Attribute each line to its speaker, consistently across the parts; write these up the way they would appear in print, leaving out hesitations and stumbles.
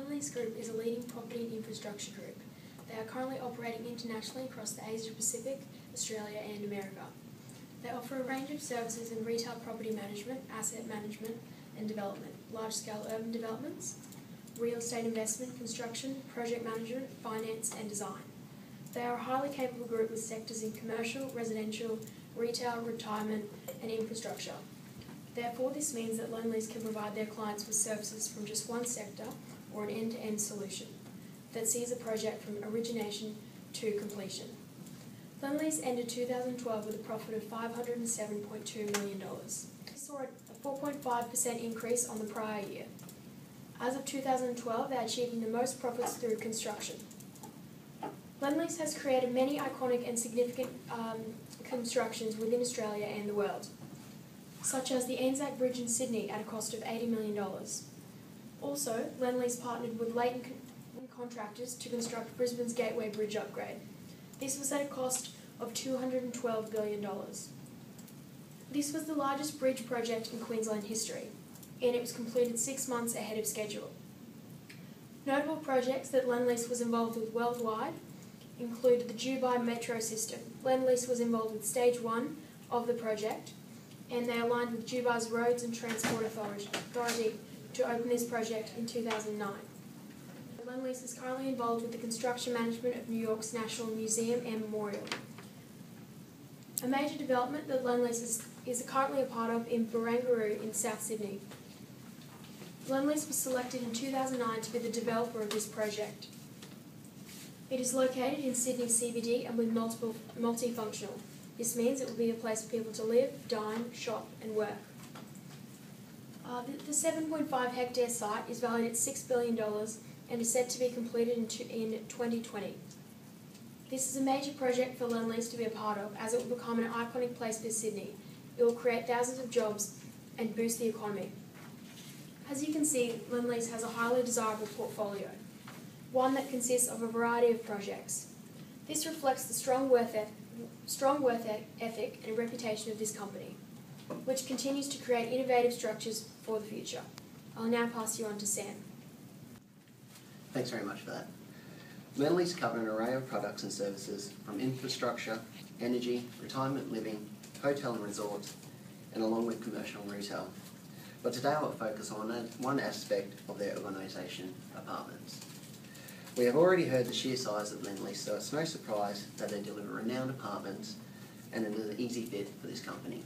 Speaker 1: Lease Group is a leading property and infrastructure group. They are currently operating internationally across the Asia Pacific, Australia and America. They offer a range of services in retail property management, asset management and development, large-scale urban developments, real estate investment, construction, project management, finance and design. They are a highly capable group with sectors in commercial, residential, retail, retirement and infrastructure. Therefore, this means that Lease can provide their clients with services from just one sector or an end-to-end solution that sees a project from origination to completion. Lease ended 2012 with a profit of $507.2 million. This saw a 4.5% increase on the prior year. As of 2012, they are achieving the most profits through construction. Lease has created many iconic and significant constructions within Australia and the world, such as the Anzac Bridge in Sydney at a cost of $80 million. Also, Lease partnered with Leighton Contractors to construct Brisbane's Gateway Bridge upgrade. This was at a cost of $212 billion. This was the largest bridge project in Queensland history, and it was completed 6 months ahead of schedule. Notable projects that Lease was involved with worldwide included the Dubai Metro system. Lease was involved with Stage 1 of the project, and they aligned with Dubai's Roads and Transport Authority to open this project in 2009. Lease is currently involved with the construction management of New York's National Museum and Memorial. A major development that Lease is currently a part of in Barangaroo in South Sydney. Lease was selected in 2009 to be the developer of this project. It is located in Sydney CBD and with multifunctional. This means it will be a place for people to live, dine, shop and work. The 7.5 hectare site is valued at $6 billion and is set to be completed in 2020. This is a major project for Lease to be a part of, as it will become an iconic place for Sydney. It will create thousands of jobs and boost the economy. As you can see, Lease has a highly desirable portfolio, one that consists of a variety of projects. This reflects the strong work ethic and reputation of this company, which continues to create innovative structures for the future. I'll now pass you on to Sam.
Speaker 2: Thanks very much for that. Lease cover an array of products and services from infrastructure, energy, retirement living, hotel and resorts, and along with commercial and retail. But today I'll focus on one aspect of their organisation, apartments. We have already heard the sheer size of Lease, so it's no surprise that they deliver renowned apartments and it is an easy fit for this company.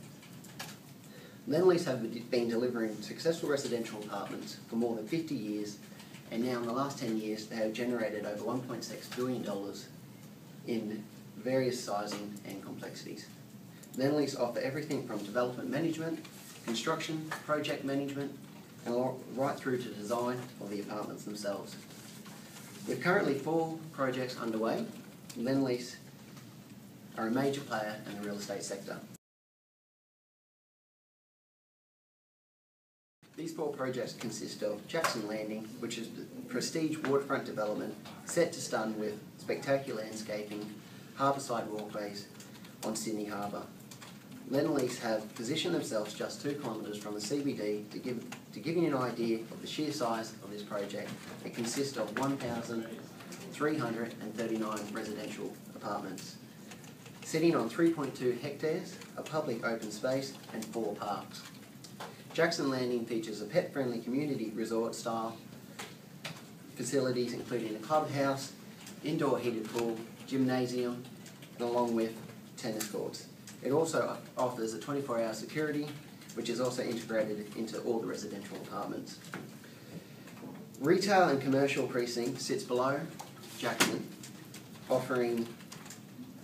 Speaker 2: Lease have been delivering successful residential apartments for more than 50 years, and now in the last 10 years they have generated over $1.6 billion in various sizing and complexities. Lease offer everything from development management, construction, project management, and right through to design of the apartments themselves. With currently 4 projects underway, Lease are a major player in the real estate sector. These 4 projects consist of Jackson Landing, which is a prestige waterfront development set to stun with spectacular landscaping, harbourside walkways on Sydney Harbour. Lease have positioned themselves just 2 kilometres from the CBD. To give you an idea of the sheer size of this project, it consists of 1,339 residential apartments, sitting on 3.2 hectares, a public open space and 4 parks. Jackson Landing features a pet-friendly community resort style facilities including a clubhouse, indoor heated pool, gymnasium, and along with tennis courts. It also offers a 24-hour security, which is also integrated into all the residential apartments. Retail and commercial precinct sits below Jackson, offering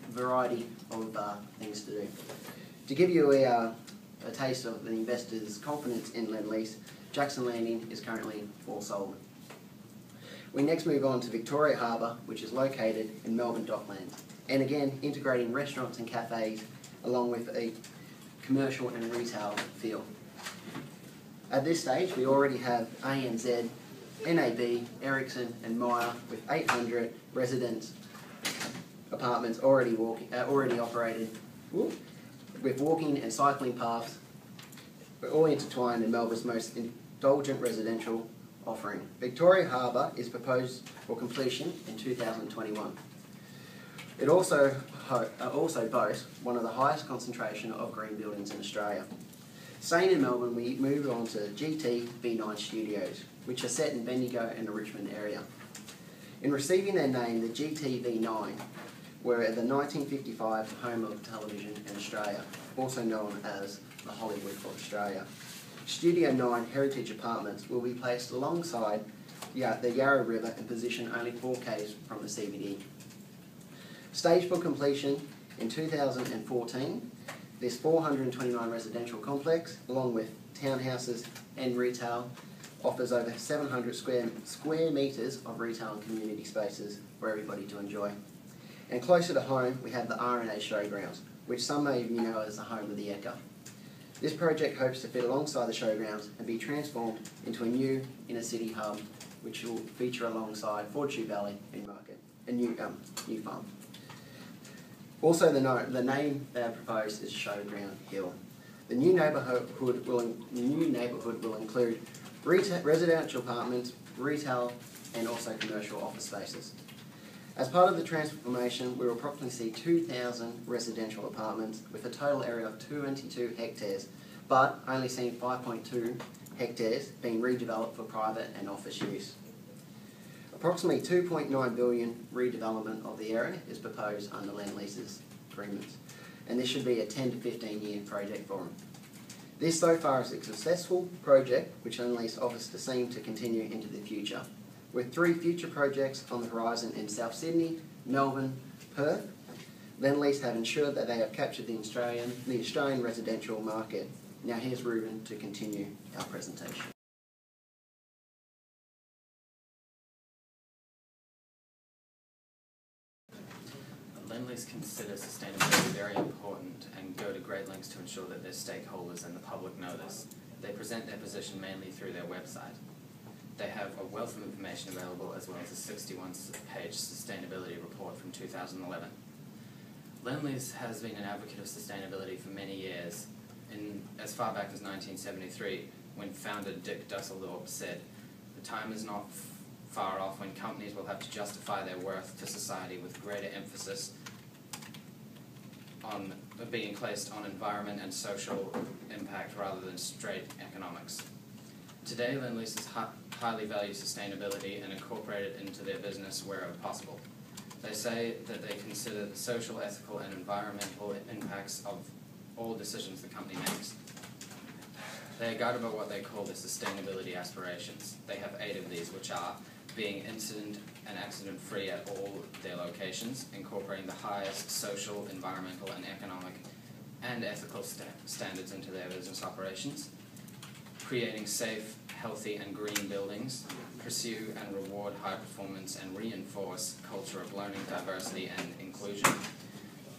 Speaker 2: a variety of things to do. To give you a taste of the investors' confidence in Lease, Jackson Landing is currently all sold. We next move on to Victoria Harbour, which is located in Melbourne Docklands, and again integrating restaurants and cafes along with a commercial and retail feel. At this stage we already have ANZ, NAB, Ericsson and Myer with 800 residence apartments already operated, with walking and cycling paths, all intertwined in Melbourne's most indulgent residential offering. Victoria Harbour is proposed for completion in 2021. It also boasts one of the highest concentration of green buildings in Australia. Staying in Melbourne, we move on to GT V9 Studios, which are set in Bendigo and the Richmond area. In receiving their name, the GT V9 were the 1955 home of television in Australia, also known as the Hollywood of Australia. Studio 9 Heritage Apartments will be placed alongside the Yarra River and positioned only 4Ks from the CBD. Staged for completion in 2014, this 429 residential complex, along with townhouses and retail, offers over 700 square metres of retail and community spaces for everybody to enjoy. And closer to home, we have the R&A Showgrounds, which some may know as the home of the Ekka. This project hopes to fit alongside the showgrounds and be transformed into a new inner city hub, which will feature alongside Fortune Valley and Market, a new farm. Also, the name they have proposed is Showground Hill. The new neighbourhood will include residential apartments, retail, and also commercial office spaces. As part of the transformation, we will approximately see 2,000 residential apartments with a total area of 22 hectares, but only seeing 5.2 hectares being redeveloped for private and office use. Approximately $2.9 billion redevelopment of the area is proposed under land leases agreements, and this should be a 10 to 15 year project for them. This so far is a successful project which Land Lease offers to seem to continue into the future, with 3 future projects on the horizon in South Sydney, Melbourne, Perth. Land Lease have ensured that they have captured the Australian residential market. Now here's Ruben to continue our presentation.
Speaker 3: Land Lease consider sustainability very important and go to great lengths to ensure that their stakeholders and the public know this. They present their position mainly through their website. They have a wealth of information available as well as a 61-page sustainability report from 2011. Land Lease has been an advocate of sustainability for many years, as far back as 1973, when founder Dick Dusseldorp said, "The time is not far off when companies will have to justify their worth to society with greater emphasis on being placed on environment and social impact rather than straight economics." Today, Land Leases highly value sustainability and incorporate it into their business wherever possible. They say that they consider the social, ethical, and environmental impacts of all decisions the company makes. They are guided by what they call their sustainability aspirations. They have 8 of these, which are being incident and accident-free at all their locations, incorporating the highest social, environmental, and economic and ethical standards into their business operations, creating safe, healthy, and green buildings, pursue and reward high performance and reinforce culture of learning, diversity, and inclusion,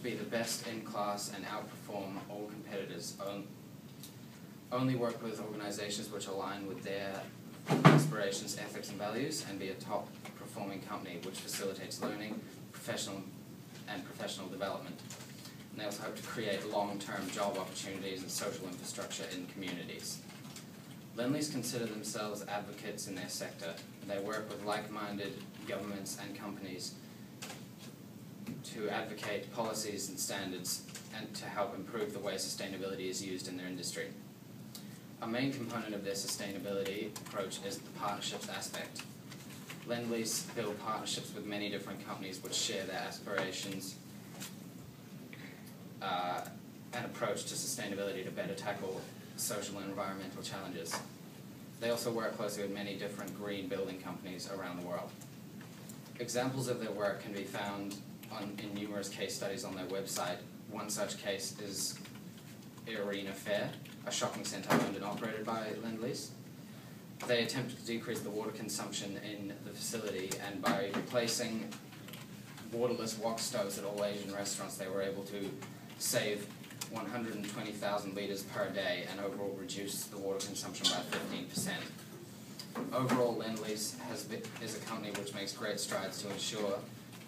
Speaker 3: be the best in class and outperform all competitors, only work with organizations which align with their aspirations, ethics, and values, and be a top performing company which facilitates learning, professional development. And they also hope to create long-term job opportunities and social infrastructure in communities. Land Lease consider themselves advocates in their sector. They work with like-minded governments and companies to advocate policies and standards and to help improve the way sustainability is used in their industry. A main component of their sustainability approach is the partnerships aspect. Land Lease build partnerships with many different companies which share their aspirations and approach to sustainability to better tackle social and environmental challenges. They also work closely with many different green building companies around the world. Examples of their work can be found in numerous case studies on their website. One such case is Arena Fair, a shopping centre owned and operated by Land Lease. They attempted to decrease the water consumption in the facility, and by replacing waterless wok stoves at all Asian restaurants, they were able to save 120,000 litres per day and overall reduce the water consumption by 15%. Overall, Land Lease is a company which makes great strides to ensure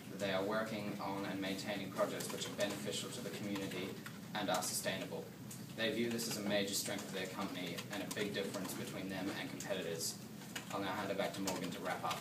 Speaker 3: that they are working on and maintaining projects which are beneficial to the community and are sustainable. They view this as a major strength of their company and a big difference between them and competitors. I'll now hand it back to Morgan to wrap up.